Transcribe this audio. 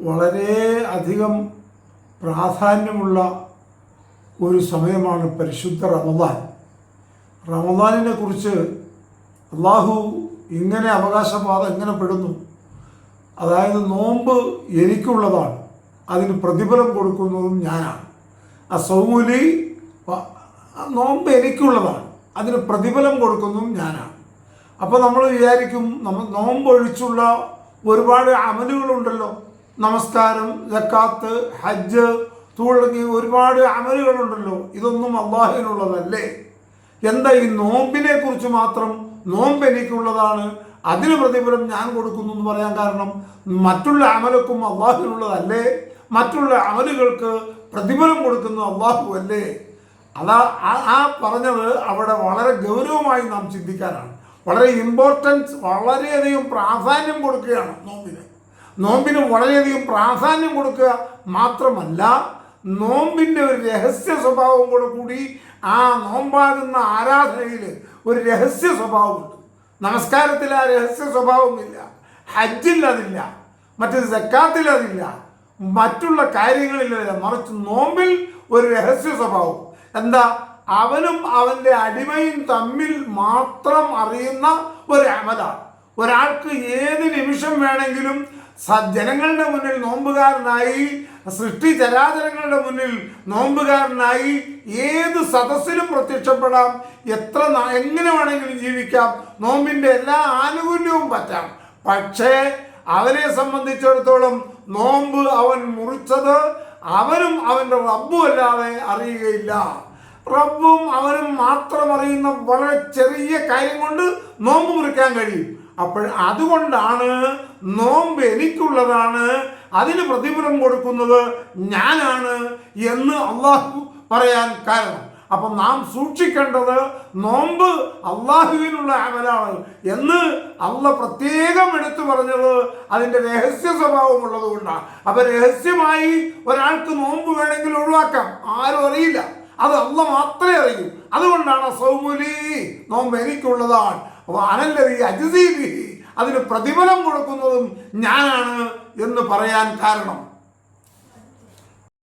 വളരെ അധികം പ്രാധാന്യമുള്ള ഒരു സമയമാണ് പരിശുദ്ധ റമദാൻ. റമദാനിനെ കുറിച്ച് അള്ളാഹു ഇങ്ങനെ അവകാശവാദം എങ്ങനെ പെടുന്നു? അതായത് നോമ്പ് എനിക്കുള്ളതാണ്, അതിന് പ്രതിഫലം കൊടുക്കുന്നതും ഞാനാണ്. അസൗമുലി, നോമ്പ് എനിക്കുള്ളതാണ്, അതിന് പ്രതിഫലം കൊടുക്കുന്നതും ഞാനാണ്. അപ്പോൾ നമ്മൾ വിചാരിക്കും, നമ്മൾ നോമ്പൊഴിച്ചുള്ള ഒരുപാട് അമലുകളുണ്ടല്ലോ, നമസ്കാരം, സക്കാത്ത്, ഹജ്ജ് തുടങ്ങി ഒരുപാട് അമലുകളുണ്ടല്ലോ, ഇതൊന്നും അള്ളാഹുവിനുള്ളതല്ലേ? എന്താ ഈ നോമ്പിനെ കുറിച്ച് മാത്രം നോമ്പ് എനിക്കുള്ളതാണ്, അതിന് പ്രതിഫലം ഞാൻ കൊടുക്കുന്നു എന്ന് പറയാൻ കാരണം? മറ്റുള്ള അമലക്കും അള്ളാഹുവിനുള്ളതല്ലേ? മറ്റുള്ള അമലുകൾക്ക് പ്രതിഫലം കൊടുക്കുന്ന അള്ളാഹു അല്ലേ? ആ പറഞ്ഞത് അവിടെ വളരെ ഗൗരവമായി നാം ചിന്തിക്കാനാണ്. വളരെ ഇമ്പോർട്ടൻസ്, വളരെയധികം പ്രാധാന്യം കൊടുക്കുകയാണ് നോമ്പിന് വളരെയധികം പ്രാധാന്യം കൊടുക്കുക മാത്രമല്ല, നോമ്പിൻ്റെ ഒരു രഹസ്യ സ്വഭാവം കൂടി ആ നോമ്പാകുന്ന ആരാധനയിൽ ഒരു രഹസ്യ സ്വഭാവമുണ്ട്. നമസ്കാരത്തിൽ ആ രഹസ്യ സ്വഭാവമില്ല, ഹജ്ജിൽ അതില്ല, മറ്റ് സക്കാത്തിൽ അതില്ല, മറ്റുള്ള കാര്യങ്ങളിലില്ല. മറിച്ച് നോമ്പിൽ ഒരു രഹസ്യ സ്വഭാവം എന്താ? അവനും അവൻ്റെ അടിമയും തമ്മിൽ മാത്രം അറിയുന്ന ഒരു അമലാണ്. ഒരാൾക്ക് ഏത് നിമിഷം വേണമെങ്കിലും ജനങ്ങളുടെ മുന്നിൽ നോമ്പുകാരനായി, സൃഷ്ടി ചരാചരങ്ങളുടെ മുന്നിൽ നോമ്പുകാരനായി ഏത് സദസ്സിലും പ്രത്യക്ഷപ്പെടാം, എങ്ങനെ വേണമെങ്കിലും ജീവിക്കാം, നോമ്പിൻ്റെ എല്ലാ ആനുകൂല്യവും പറ്റാം. പക്ഷേ അവനെ സംബന്ധിച്ചിടത്തോളം നോമ്പ് അവൻ മുറിച്ചത് അവനും അവൻ്റെ റബ്ബും അല്ലാതെ അറിയുകയില്ല. റബ്ബും അവനും മാത്രം അറിയുന്ന വളരെ ചെറിയ കാര്യം കൊണ്ട് നോമ്പ് മുറിക്കാൻ കഴിയും. അപ്പോൾ അതുകൊണ്ടാണ് നോമ്പ് എനിക്കുള്ളതാണ്, അതിന് പ്രതിഫലം കൊടുക്കുന്നത് ഞാനാണ് എന്ന് അള്ളാഹു പറയാൻ കാരണം. അപ്പം നാം സൂക്ഷിക്കേണ്ടത് നോമ്പ് അള്ളാഹുവിനുള്ള അമലാണ് എന്ന് അള്ളാഹ് പ്രത്യേകം എടുത്തു പറഞ്ഞത് അതിൻ്റെ രഹസ്യ സ്വഭാവമുള്ളത് കൊണ്ടാണ്. അപ്പം രഹസ്യമായി ഒരാൾക്ക് നോമ്പ് വേണമെങ്കിൽ ഒഴിവാക്കാം, ആരും അറിയില്ല, അത് അള്ളാഹ് മാത്രമേ അറിയൂ. അതുകൊണ്ടാണ് സൗമുലി, നോമ്പ് എനിക്കുള്ളതാണ്, അനല്ലതി അജ്സീബി, അതിന് പ്രതിഫലം കൊടുക്കുന്നതും ഞാനാണ് എന്ന് പറയാൻ കാരണം.